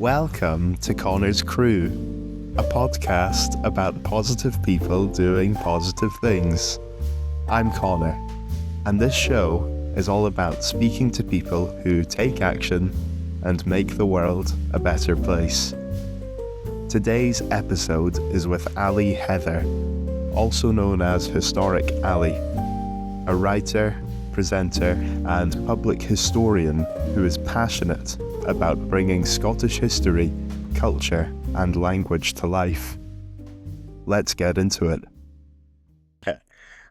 Welcome to Conor's Crew, a podcast about positive people doing positive things. I'm Conor, and this show is all about speaking to people who take action and make the world a better place. Today's episode is with Ali Heather, also known as Historic Ali, a writer, presenter, and public historian who is passionate about bringing Scottish history, culture, and language to life. Let's get into it.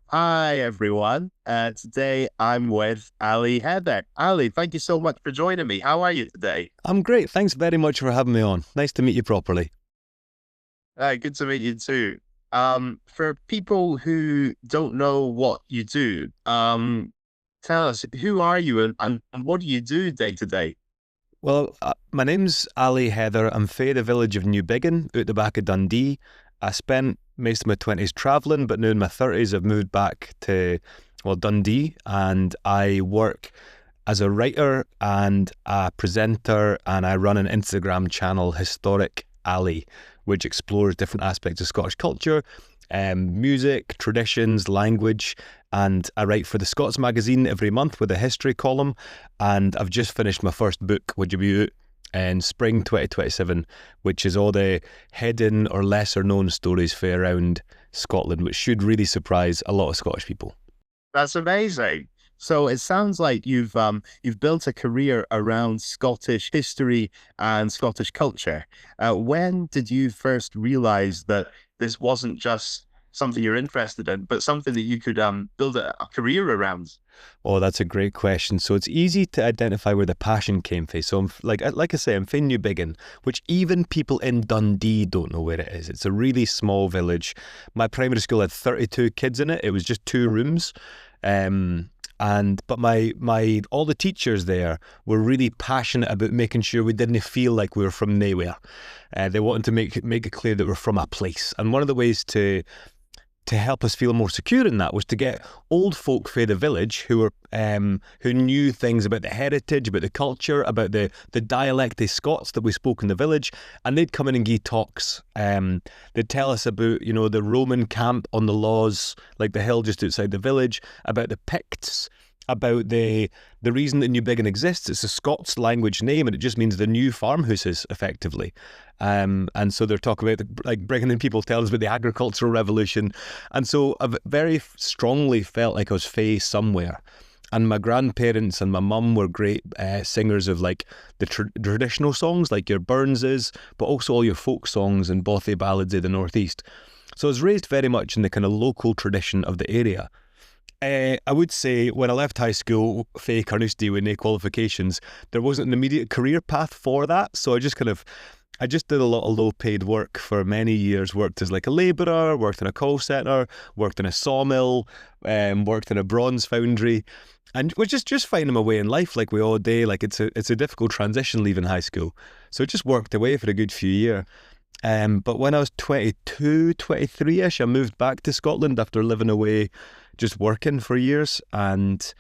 Hi, everyone. Today I'm with Ali Heather. Ali, thank you so much for joining me. How are you today? I'm great. Thanks very much for having me on. Nice to meet you properly. Good to meet you too. For people who don't know what you do, tell us, who are you and what do you do day to day? Well, my name's Ali Heather. I'm fae the village of Newbiggin, out the back of Dundee. I spent most of my 20s travelling, but now in my 30s I've moved back to, Dundee, and I work as a writer and a presenter, and I run an Instagram channel, Historic Ali, which explores different aspects of Scottish culture, music, traditions, language, and I write for the Scots magazine every month with a history column, and I've just finished my first book, which will be out in spring 2027, which is all the hidden or lesser known stories for around Scotland, which should really surprise a lot of Scottish people. That's amazing. So it sounds like you've built a career around Scottish history and Scottish culture. When did you first realise that this wasn't just something you're interested in, but something that you could build a career around? Oh, that's a great question. So it's easy to identify where the passion came from. So I'm, like I say, I'm from Newbiggin, which even people in Dundee don't know where it is. It's a really small village. My primary school had 32 kids in it. It was just 2 rooms. But my all the teachers there were really passionate about making sure we didn't feel like we were from nowhere. They wanted to make it clear that we're from a place. And one of the ways to help us feel more secure in that was to get old folk for the village who knew things about the heritage, about the culture, about the dialect of Scots that we spoke in the village, and they'd come in and give talks. They'd tell us about, the Roman camp on the Laws, like the hill just outside the village, about the Picts, about the reason that Newbiggin exists. It's a Scots language name, and it just means the new farmhouses, effectively. And so they're talking about bringing in people telling us about the agricultural revolution. And so I've very strongly felt like I was fae somewhere. And my grandparents and my mum were great singers of the traditional songs, like your Burnses, but also all your folk songs and bothy ballads of the Northeast. So I was raised very much in the kind of local tradition of the area. I would say when I left high school, fae Carnoustie with no qualifications, there wasn't an immediate career path for that. So I just did a lot of low-paid work for many years. Worked as like a labourer, worked in a call centre, worked in a sawmill, worked in a bronze foundry, and was just finding my way in life like we all do. Like it's a difficult transition leaving high school, so I just worked away for a good few years. But when I was 22, 23-ish, I moved back to Scotland after living away, just working for years, and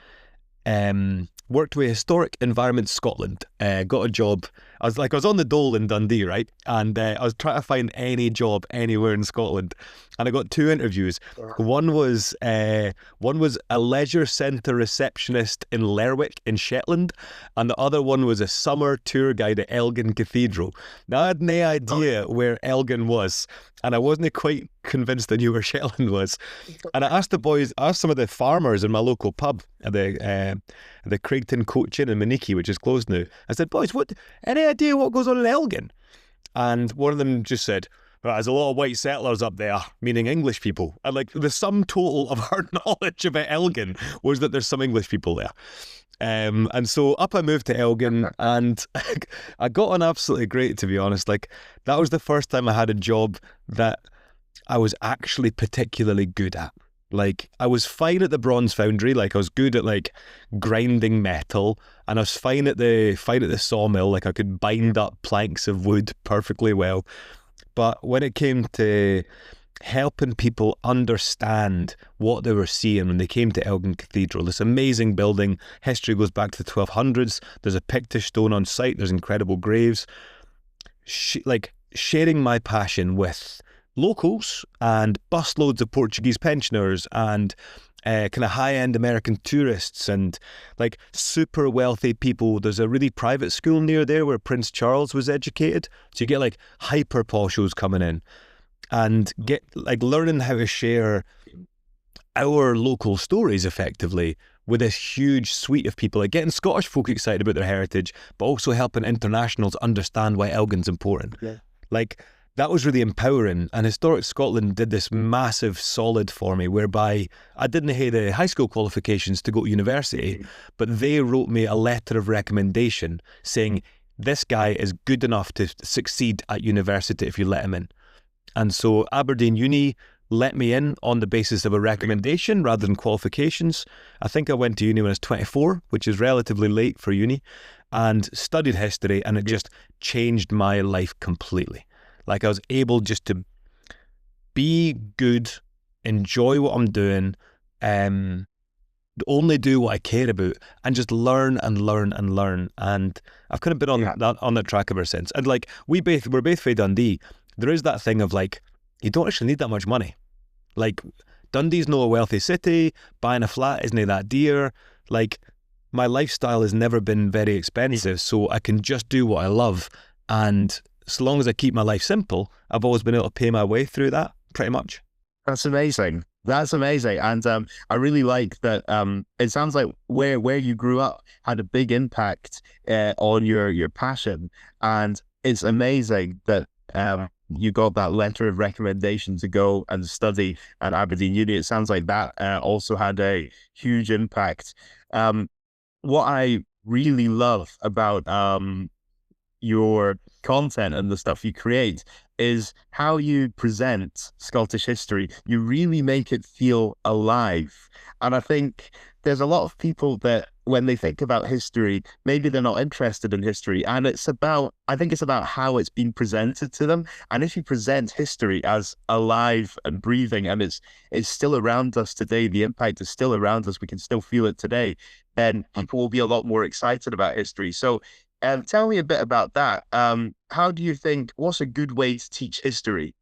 worked with Historic Environment Scotland. Got a job. I was on the dole in Dundee, right? And I was trying to find any job anywhere in Scotland, and I got 2 interviews. One was a leisure centre receptionist in Lerwick in Shetland, and the other one was a summer tour guide at Elgin Cathedral. Now I had no idea where Elgin was, and I wasn't quite convinced I knew where Shetland was. And I asked some of the farmers in my local pub, the Craigton Coach Inn in Maniki, which is closed now. I said, boys, any idea what goes on in Elgin? And one of them just said, well, there's a lot of white settlers up there, meaning English people. And the sum total of our knowledge about Elgin was that there's some English people there. And so up I moved to Elgin, and I got on absolutely great, to be honest. That was the first time I had a job that I was actually particularly good at. I was fine at the bronze foundry, I was good at grinding metal, and I was fine at the sawmill, I could bind up planks of wood perfectly well. But when it came to helping people understand what they were seeing when they came to Elgin Cathedral, this amazing building, history goes back to the 1200s, there's a Pictish stone on site, there's incredible graves. sharing my passion with locals and busloads of Portuguese pensioners and kind of high-end American tourists and like super wealthy people. There's a really private school near there where Prince Charles was educated. So you get like hyper poshos coming in and get like learning how to share our local stories effectively with this huge suite of people, like getting Scottish folk excited about their heritage, but also helping internationals understand why Elgin's important. Yeah. Like, that was really empowering. And Historic Scotland did this massive solid for me, whereby I didn't have the high school qualifications to go to university, but they wrote me a letter of recommendation saying, this guy is good enough to succeed at university if you let him in. And so Aberdeen Uni let me in on the basis of a recommendation rather than qualifications. I think I went to uni when I was 24, which is relatively late for uni, and studied history, and it just changed my life completely. Like, I was able just to be good, enjoy what I'm doing, only do what I care about, and just learn and learn and learn. And I've kind of been on that track ever since. And like, we're both from Dundee. There is that thing of like, you don't actually need that much money. Like, Dundee's not a wealthy city, buying a flat isn't that dear. Like, my lifestyle has never been very expensive, so I can just do what I love. And so long as I keep my life simple, I've always been able to pay my way through that, pretty much. That's amazing. That's amazing. And I really like that. It sounds like where you grew up had a big impact on your passion. And it's amazing that you got that letter of recommendation to go and study at Aberdeen Uni. It sounds like that also had a huge impact. What I really love about your content and the stuff you create is how you present Scottish history. You really make it feel alive. And I think there's a lot of people that when they think about history, maybe they're not interested in history. And I think it's about how it's been presented to them. And if you present history as alive and breathing, and it's still around us today, the impact is still around us, we can still feel it today, then people will be a lot more excited about history. So tell me a bit about that. How do you think, what's a good way to teach history?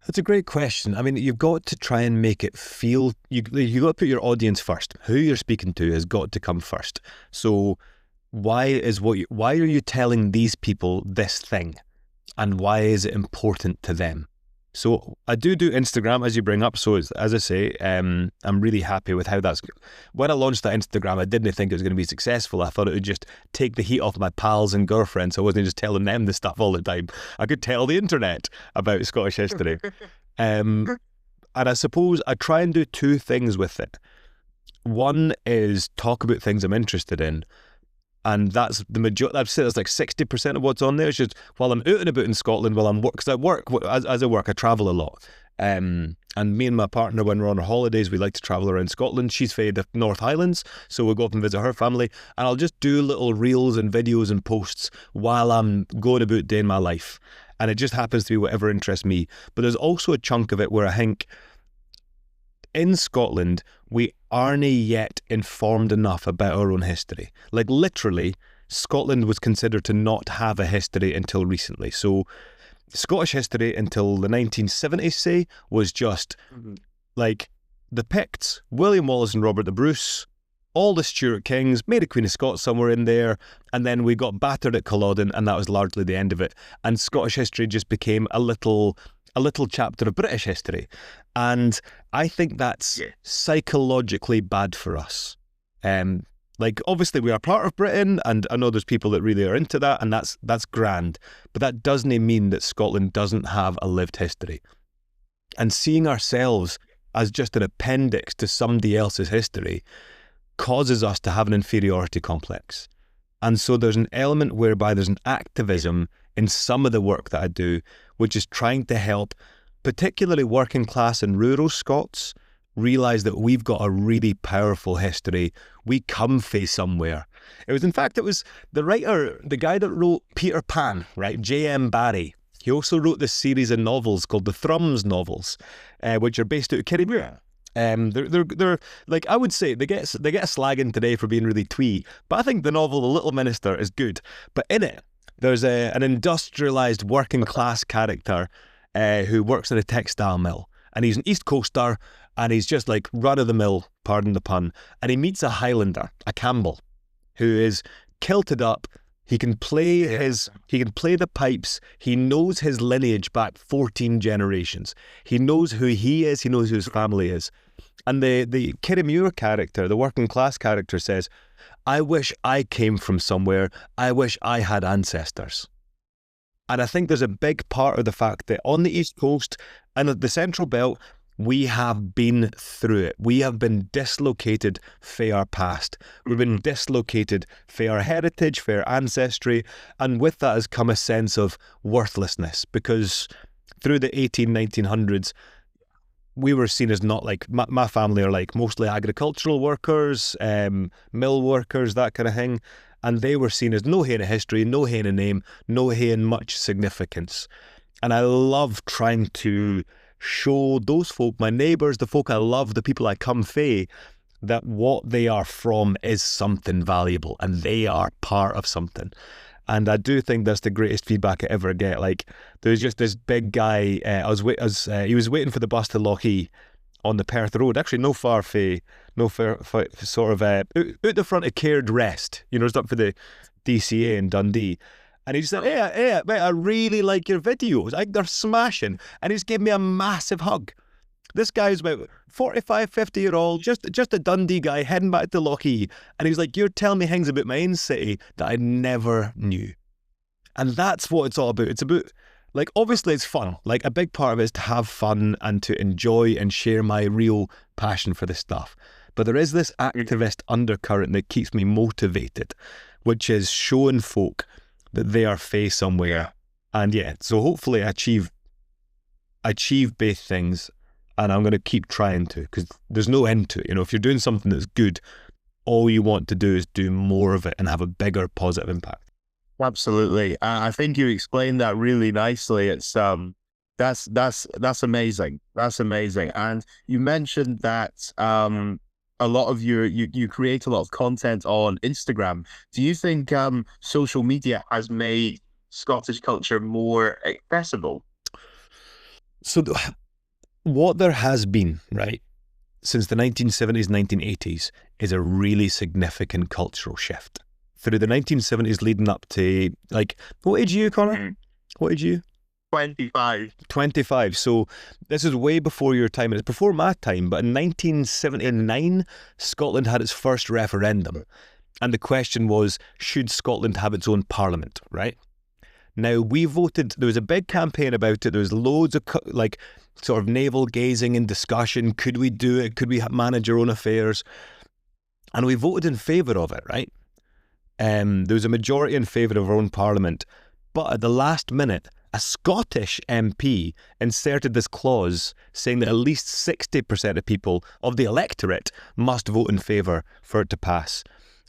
That's a great question. I mean, you've got to try and make it feel, you've got to put your audience first. Who you're speaking to has got to come first. So why are you telling these people this thing? And why is it important to them? So I do Instagram, as you bring up. So as I say, I'm really happy with how that's... When I launched that Instagram, I didn't think it was going to be successful. I thought it would just take the heat off my pals and girlfriends. So I wasn't just telling them the stuff all the time. I could tell the internet about Scottish history. And I suppose I try and do two things with it. One is talk about things I'm interested in. And that's the majority. I'd say that's like 60% of what's on there. It's just while I'm out and about in Scotland, while I'm because I work as I work, I travel a lot. And me and my partner, when we're on our holidays, we like to travel around Scotland. She's from the North Highlands, so we'll go up and visit her family. And I'll just do little reels and videos and posts while I'm going about doing my life. And it just happens to be whatever interests me. But there's also a chunk of it where I think in Scotland, we aren't yet informed enough about our own history. Like literally, Scotland was considered to not have a history until recently. So Scottish history until the 1970s, say, was just like the Picts, William Wallace and Robert the Bruce, all the Stuart kings, made a Queen of Scots somewhere in there, and then we got battered at Culloden, and that was largely the end of it. And Scottish history just became a little chapter of British history. And I think that's psychologically bad for us. Like, obviously we are part of Britain, and I know there's people that really are into that, and that's grand. But that doesn't mean that Scotland doesn't have a lived history. And seeing ourselves as just an appendix to somebody else's history causes us to have an inferiority complex. And so there's an element whereby there's an activism in some of the work that I do, which is trying to help particularly working class and rural Scots realise that we've got a really powerful history. We come from somewhere. It was the writer, the guy that wrote Peter Pan, right? J.M. Barrie. He also wrote this series of novels called the Thrums novels, which are based out of Kirriemuir. They're like, I would say they get a slagging today for being really twee, but I think the novel The Little Minister is good. But in it, There's an industrialized working class character who works in a textile mill, and he's an East Coaster, and he's just like run of the mill, pardon the pun, and he meets a Highlander, a Campbell, who is kilted up. He can play the pipes. He knows his lineage back 14 generations. He knows who he is. He knows who his family is. And the Kirrimure character, the working class character, says, I wish I came from somewhere. I wish I had ancestors. And I think there's a big part of the fact that on the East Coast and the Central Belt, we have been through it. We have been dislocated for our past. We've been dislocated for our heritage, for our ancestry. And with that has come a sense of worthlessness, because through the 1900s, we were seen as not like, my family are like mostly agricultural workers, mill workers, that kind of thing. And they were seen as no hair in history, no hair in name, no hair in much significance. And I love trying to show those folk, my neighbours, the folk I love, the people I come fae, that what they are from is something valuable and they are part of something. And I do think that's the greatest feedback I ever get. Like, there's just this big guy, he was waiting for the bus to Lochee on the Perth Road, actually no far sort of out the front of Caird Rest, it's up for the DCA in Dundee. And he just said, hey, mate, I really like your videos. They're smashing. And he's gave me a massive hug. This guy's about 45, 50-year-old, just a Dundee guy heading back to Lochee. And he's like, you're telling me things about my own city that I never knew. And that's what it's all about. It's about, like, obviously it's fun. Like, a big part of it is to have fun and to enjoy and share my real passion for this stuff. But there is this activist undercurrent that keeps me motivated, which is showing folk that they are fae somewhere. And yeah, so hopefully I achieve both things, and I'm going to keep trying to, because there's no end to it. If you're doing something that's good, all you want to do is do more of it and have a bigger positive impact. Absolutely. I think you explained that really nicely. It's that's amazing. That's amazing. And you mentioned that a lot of you create a lot of content on Instagram. Do you think social media has made Scottish culture more accessible? So what there has been, right, since the 1970s, 1980s, is a really significant cultural shift. Through the 1970s leading up to, like, what age are you, Conor? What age are you? 25. 25. So this is way before your time. It's before my time. But in 1979, Scotland had its first referendum. And the question was, should Scotland have its own parliament, right? Now, we voted, there was a big campaign about it. There was loads of, like, sort of navel-gazing and discussion. Could we do it? Could we manage our own affairs? And we voted in favour of it, right? There was a majority in favour of our own parliament. But at the last minute, a Scottish MP inserted this clause saying that at least 60% of people of the electorate must vote in favour for it to pass.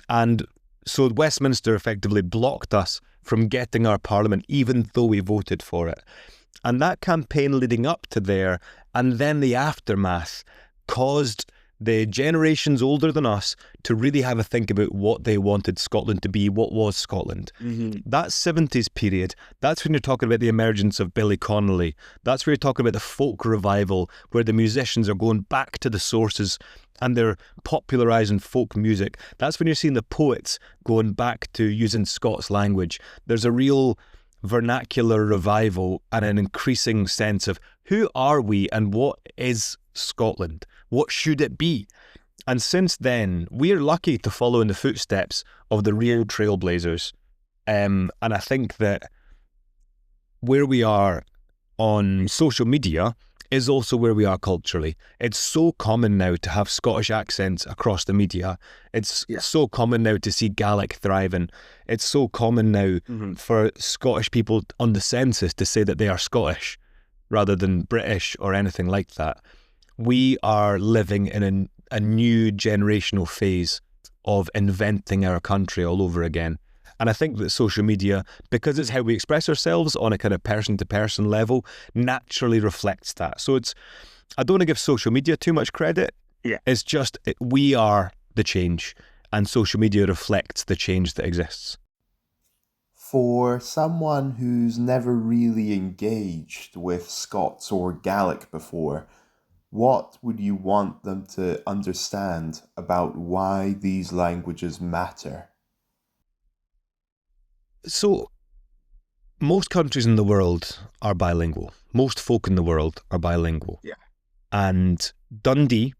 And so Westminster effectively blocked us from getting our parliament, even though we voted for it. And that campaign leading up to there, and then the aftermath, caused the generations older than us to really have a think about what they wanted Scotland to be, what was Scotland. That 70s period, that's when you're talking about the emergence of Billy Connolly. That's where you're talking about the folk revival, where the musicians are going back to the sources and they're popularising folk music. That's when you're seeing the poets going back to using Scots language. There's a real vernacular revival and an increasing sense of who are we and what is Scotland? What should it be? And since then, we're lucky to follow in the footsteps of the real trailblazers. And I think that where we are on social media is also where we are culturally. It's so common now to have Scottish accents across the media. It's so common now to see Gaelic thriving. It's so common now for Scottish people on the census to say that they are Scottish rather than British or anything like that. We are living in a new generational phase of inventing our country all over again. And I think that social media, because it's how we express ourselves on a kind of person-to-person level, naturally reflects that. So I don't want to give social media too much credit. Yeah. It's just, we are the change, and social media reflects the change that exists. For someone who's never really engaged with Scots or Gaelic before, what would you want them to understand about why these languages matter? So, most countries in the world are bilingual. Most folk in the world are bilingual. Yeah. And Dundee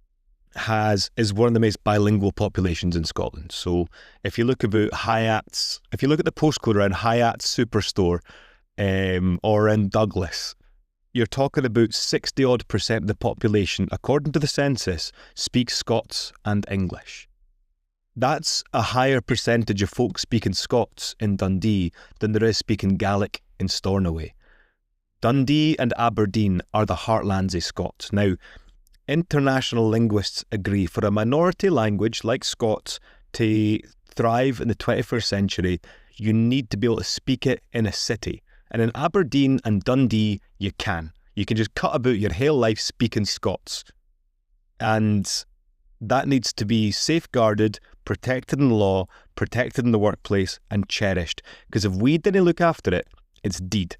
is one of the most bilingual populations in Scotland. So if you look at the postcode around Hyatt's Superstore, or in Douglas, you're talking about 60 odd percent of the population, according to the census, speaks Scots and English. That's a higher percentage of folk speaking Scots in Dundee than there is speaking Gaelic in Stornoway. Dundee and Aberdeen are the heartlands of Scots. Now, international linguists agree for a minority language like Scots to thrive in the 21st century, you need to be able to speak it in a city. And in Aberdeen and Dundee, you can. You can just cut about your whole life speaking Scots. And that needs to be safeguarded, protected in law, protected in the workplace, and cherished. Because if we didn't look after it, it's deed.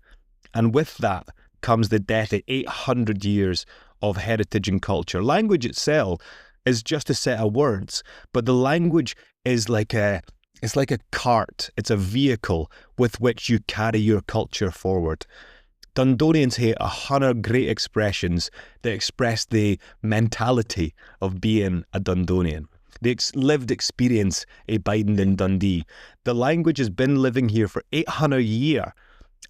And with that comes the death of 800 years of heritage and culture. Language itself is just a set of words, but the language is like it's like a cart. It's a vehicle with which you carry your culture forward. Dundonians have 100 great expressions that express the mentality of being a Dundonian. The lived experience of biding in Dundee. The language has been living here for 800 years,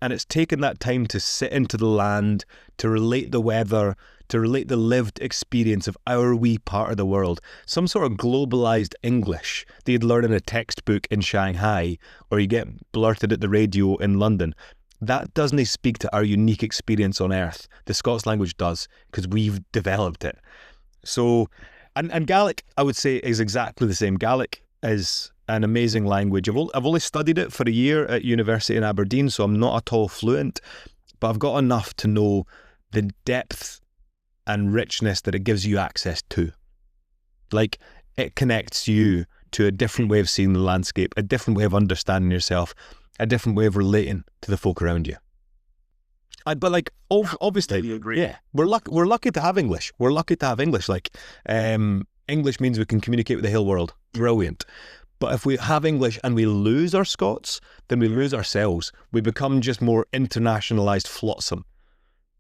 and it's taken that time to sit into the land, to relate the weather, to relate the lived experience of our wee part of the world. Some sort of globalised English that you'd learn in a textbook in Shanghai, or you get blurted at the radio in London. That doesn't speak to our unique experience on Earth. The Scots language does, because we've developed it. So, and Gaelic, I would say, is exactly the same. Gaelic is an amazing language. I've only studied it for a year at university in Aberdeen, so I'm not at all fluent, but I've got enough to know the depth and richness that it gives you access to. Like, it connects you to a different way of seeing the landscape, a different way of understanding yourself, a different way of relating to the folk around you. But like, obviously, yeah, we're lucky to have English. We're lucky to have English. Like, English means we can communicate with the whole world. Brilliant. But if we have English and we lose our Scots, then we lose ourselves. We become just more internationalised flotsam.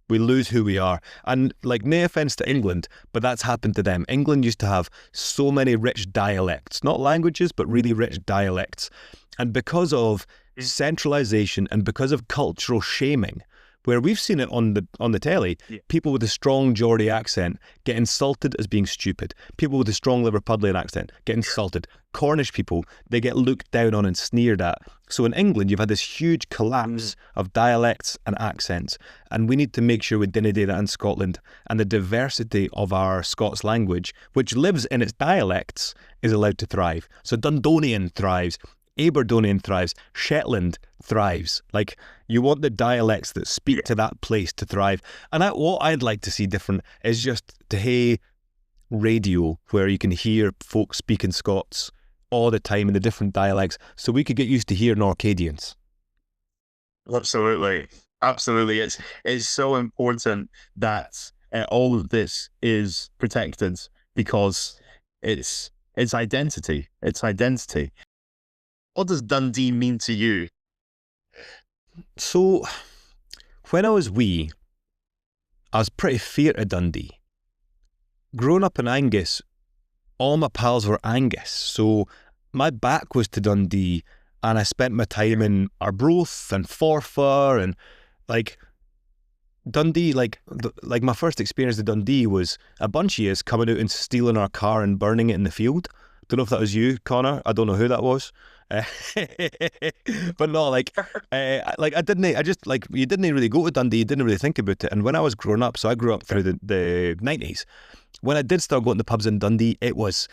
We lose who we are. And like, no offence to England, but that's happened to them. England used to have so many rich dialects, not languages, but really rich dialects. And because of centralisation and because of cultural shaming, where we've seen it on the telly, people with a strong Geordie accent get insulted as being stupid. People with a strong Liverpudlian accent get insulted. Cornish people, they get looked down on and sneered at. So in England, you've had this huge collapse of dialects and accents, and we need to make sure we didn't do that in Scotland. And the diversity of our Scots language, which lives in its dialects, is allowed to thrive. So Dundonian thrives. Aberdonian thrives, Shetland thrives. Like, you want the dialects that speak to that place to thrive. And what I'd like to see different is just to hear radio where you can hear folk speaking Scots all the time in the different dialects, so we could get used to hearing Orcadians. Absolutely. It's so important that all of this is protected, because it's identity. It's identity. What does Dundee mean to you? So, when I was wee, I was pretty feared of Dundee. Growing up in Angus, all my pals were Angus, so my back was to Dundee, and I spent my time in Arbroath and Forfar, and like Dundee, like my first experience of Dundee was a bunch of years coming out and stealing our car and burning it in the field. Don't know if that was you, Conor. I don't know who that was. But no, you didn't really go to Dundee, you didn't really think about it. And when I was growing up, so I grew up through the 90s, when I did start going to pubs in Dundee, it was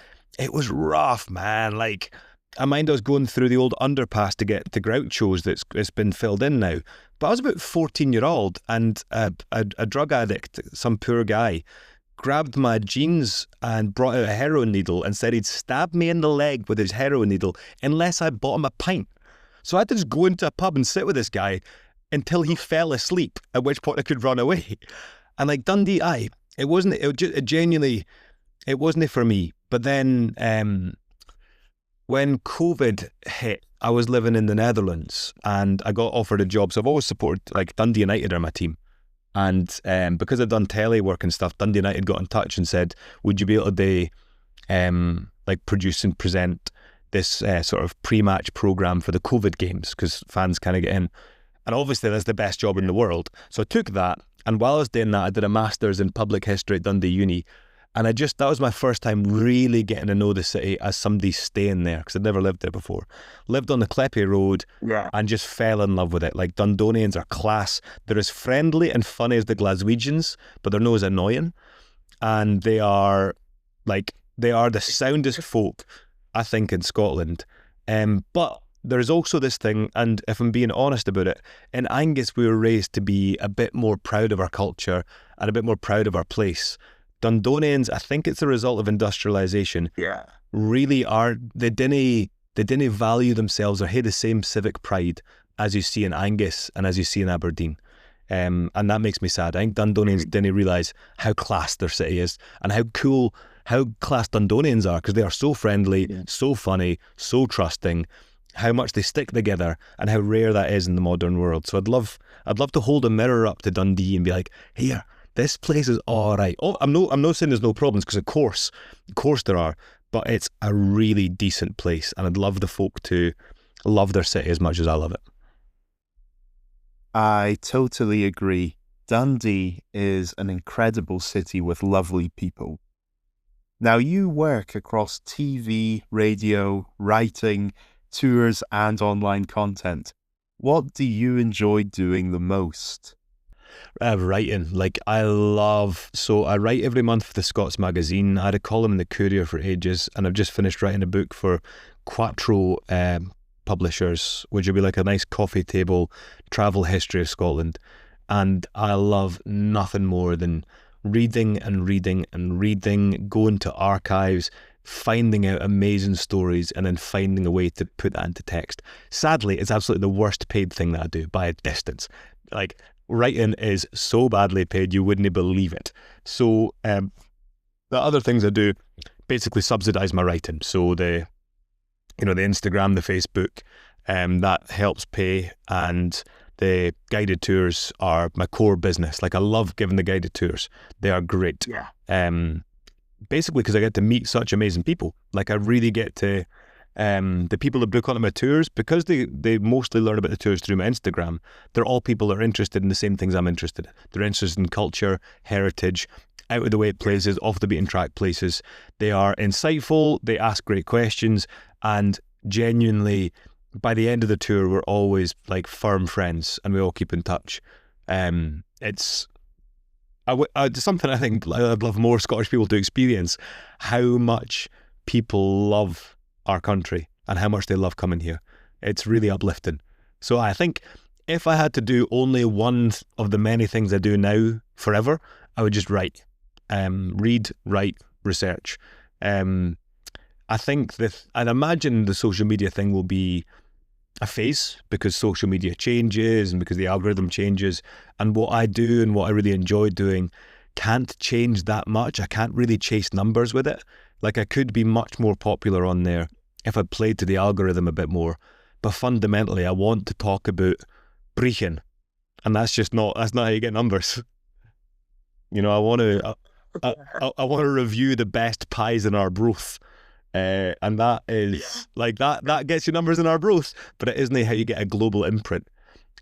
rough, man. Like, I mind I was going through the old underpass to get to Groucho's it's been filled in now. But I was about 14-year-old, and a drug addict, some poor guy, grabbed my jeans and brought out a heroin needle and said he'd stab me in the leg with his heroin needle unless I bought him a pint. So I had to just go into a pub and sit with this guy until he fell asleep, at which point I could run away. And like Dundee, it genuinely, it wasn't for me. But then when COVID hit, I was living in the Netherlands and I got offered a job. So I've always supported, like, Dundee United are my team. And because I'd done telly work and stuff, Dundee United got in touch and said, would you be able to produce and present this sort of pre-match programme for the COVID games, because fans kind of get in. And obviously that's the best job in the world. So I took that, and while I was doing that, I did a Masters in Public History at Dundee Uni. And that was my first time really getting to know the city as somebody staying there, because I'd never lived there before. Lived on the Cleppy Road and just fell in love with it. Like, Dundonians are class. They're as friendly and funny as the Glaswegians, but they're not as annoying. And they are the soundest folk, I think, in Scotland. But there's also this thing, and if I'm being honest about it, in Angus we were raised to be a bit more proud of our culture and a bit more proud of our place. Dundonians, I think it's a result of industrialisation, really are, they didn't value themselves or have the same civic pride as you see in Angus and as you see in Aberdeen. And that makes me sad. I think Dundonians didn't realise how class their city is and how class Dundonians are, because they are so friendly, so funny, so trusting, how much they stick together and how rare that is in the modern world. So I'd love to hold a mirror up to Dundee and be like, here, this place is all right. Oh, I'm not saying there's no problems, because of course there are, but it's a really decent place, and I'd love the folk to love their city as much as I love it. I totally agree. Dundee is an incredible city with lovely people. Now, you work across TV, radio, writing, tours, and online content. What do you enjoy doing the most? Writing. I write every month for the Scots magazine. I had a column in the Courier for ages, and I've just finished writing a book for Quattro publishers, which will be like a nice coffee table travel history of Scotland. And I love nothing more than reading and reading and reading, going to archives, finding out amazing stories, and then finding a way to put that into text. Sadly, it's absolutely the worst paid thing that I do by a distance. Writing is so badly paid, you wouldn't believe it. So the other things I do basically subsidise my writing. So the Instagram, the Facebook, that helps pay, and the guided tours are my core business. I love giving the guided tours. They are great. Basically because I get to meet such amazing people. I really get to, the people that book onto my tours, because they mostly learn about the tours through my Instagram, they're all people that are interested in the same things I'm interested in. They're interested in culture, heritage, out of the way places, off the beaten track places. They are insightful, they ask great questions, and genuinely, by the end of the tour, we're always firm friends, and we all keep in touch. It's something I think I'd love more Scottish people to experience, how much people love our country and how much they love coming here. It's really uplifting. So I think if I had to do only one of the many things I do now forever, I would just write. Read, write, research. I think I'd imagine the social media thing will be a phase, because social media changes and because the algorithm changes, and what I do and what I really enjoy doing can't change that much. I can't really chase numbers with it. I could be much more popular on there if I played to the algorithm a bit more, but fundamentally I want to talk about Brechin, and that's not how you get numbers. I want to review the best pies in Arbroath. And that is that gets you numbers in Arbroath, but it isn't how you get a global imprint.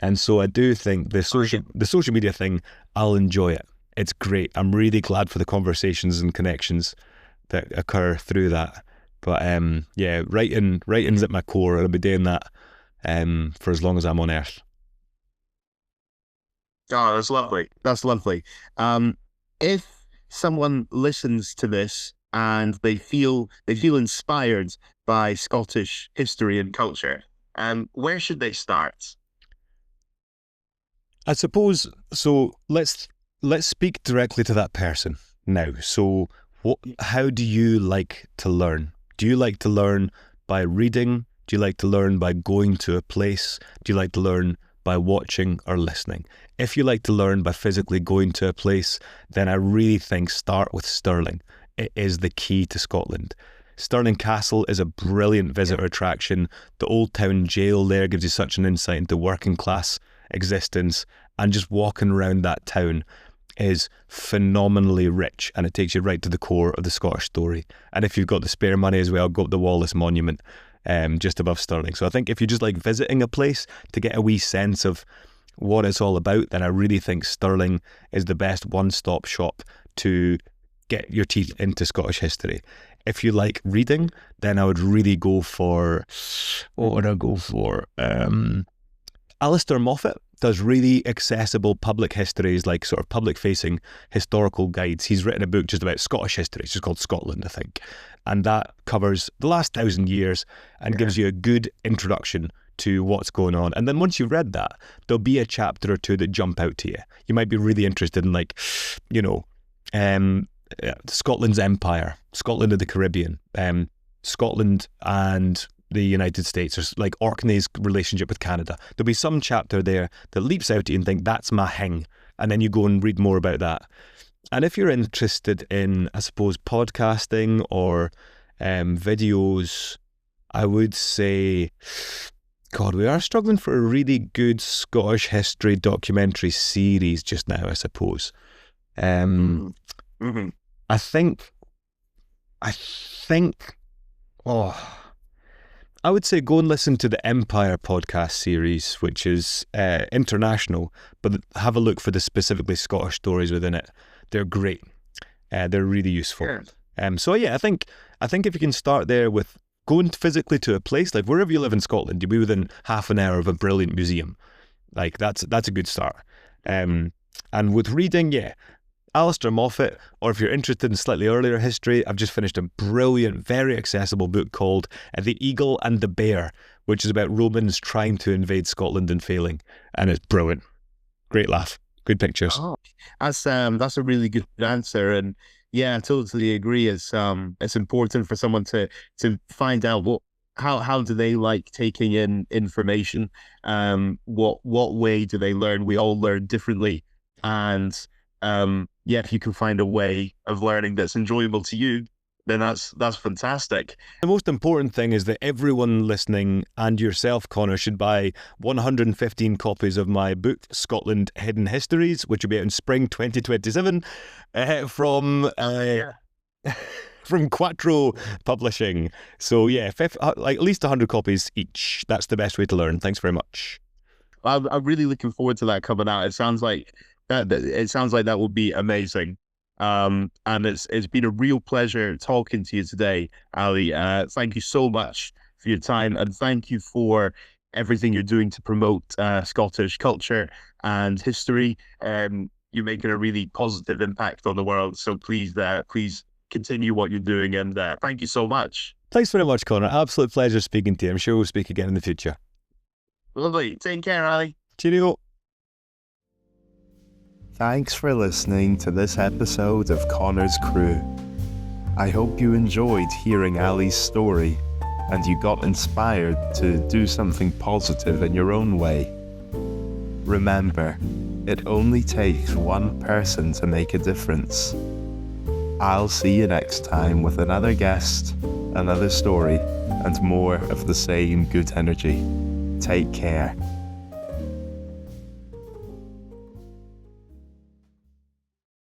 And so I do think the social media thing, I'll enjoy it. It's great. I'm really glad for the conversations and connections that occur through that. But writing's at my core. I'll be doing that for as long as I'm on earth. Oh, that's lovely. That's lovely. If someone listens to this and they feel inspired by Scottish history and culture, where should they start? I suppose so. Let's speak directly to that person now. So how do you like to learn? Do you like to learn by reading, Do you like to learn by going to a place? Do you like to learn by watching or listening? If you like to learn by physically going to a place, then I really think start with Stirling. It is the key to Scotland. Stirling Castle is a brilliant visitor attraction. The Old Town Jail there gives you such an insight into working class existence, and just walking around that town is phenomenally rich, and it takes you right to the core of the Scottish story. And if you've got the spare money as well, go up the Wallace Monument just above Stirling. So I think if you just like visiting a place to get a wee sense of what it's all about, then I really think Stirling is the best one-stop shop to get your teeth into Scottish history. If you like reading, then I would really go for, what would I go for? Alistair Moffat does really accessible public histories, like sort of public-facing historical guides. He's written a book just about Scottish history. It's just called Scotland, I think. And that covers the last 1,000 years and gives you a good introduction to what's going on. And then once you've read that, there'll be a chapter or two that jump out to you. You might be really interested in, like, you know, Scotland's empire, Scotland of the Caribbean, Scotland and the United States, or like Orkney's relationship with Canada. There'll be some chapter there that leaps out at you and think, that's my thing. And then you go and read more about that. And if you're interested in, I suppose, podcasting or videos, I would say, God, we are struggling for a really good Scottish history documentary series just now, I suppose. I think, I would say go and listen to the Empire podcast series, which is international, but have a look for the specifically Scottish stories within it. They're great. They're really useful. Sure. So yeah, I think if you can start there with going physically to a place, like wherever you live in Scotland, you'll be within half an hour of a brilliant museum. Like that's a good start. And with reading, yeah, Alistair Moffat, or if you're interested in slightly earlier history, I've just finished a brilliant, very accessible book called The Eagle and the Bear, which is about Romans trying to invade Scotland and failing. And it's brilliant. Great laugh. Good pictures. Oh, that's a really good answer. And yeah, I totally agree. It's important for someone to find out how do they like taking in information? What way do they learn? We all learn differently. And yeah, if you can find a way of learning that's enjoyable to you, then that's fantastic. The most important thing is that everyone listening and yourself, Conor, should buy 115 copies of my book, Scotland Hidden Histories, which will be out in spring 2027 from Quattro Publishing. So yeah, like at least 100 copies each. That's the best way to learn. Thanks very much. I'm really looking forward to that coming out. It sounds like that would be amazing. And it's been a real pleasure talking to you today, Ali. Thank you so much for your time, and thank you for everything you're doing to promote Scottish culture and history. You're making a really positive impact on the world. So please continue what you're doing, and thank you so much. Thanks very much, Conor. Absolute pleasure speaking to you. I'm sure we'll speak again in the future. Lovely. Take care, Ali. Cheerio. Thanks for listening to this episode of Conor's Crew. I hope you enjoyed hearing Ali's story and you got inspired to do something positive in your own way. Remember, it only takes one person to make a difference. I'll see you next time with another guest, another story, and more of the same good energy. Take care.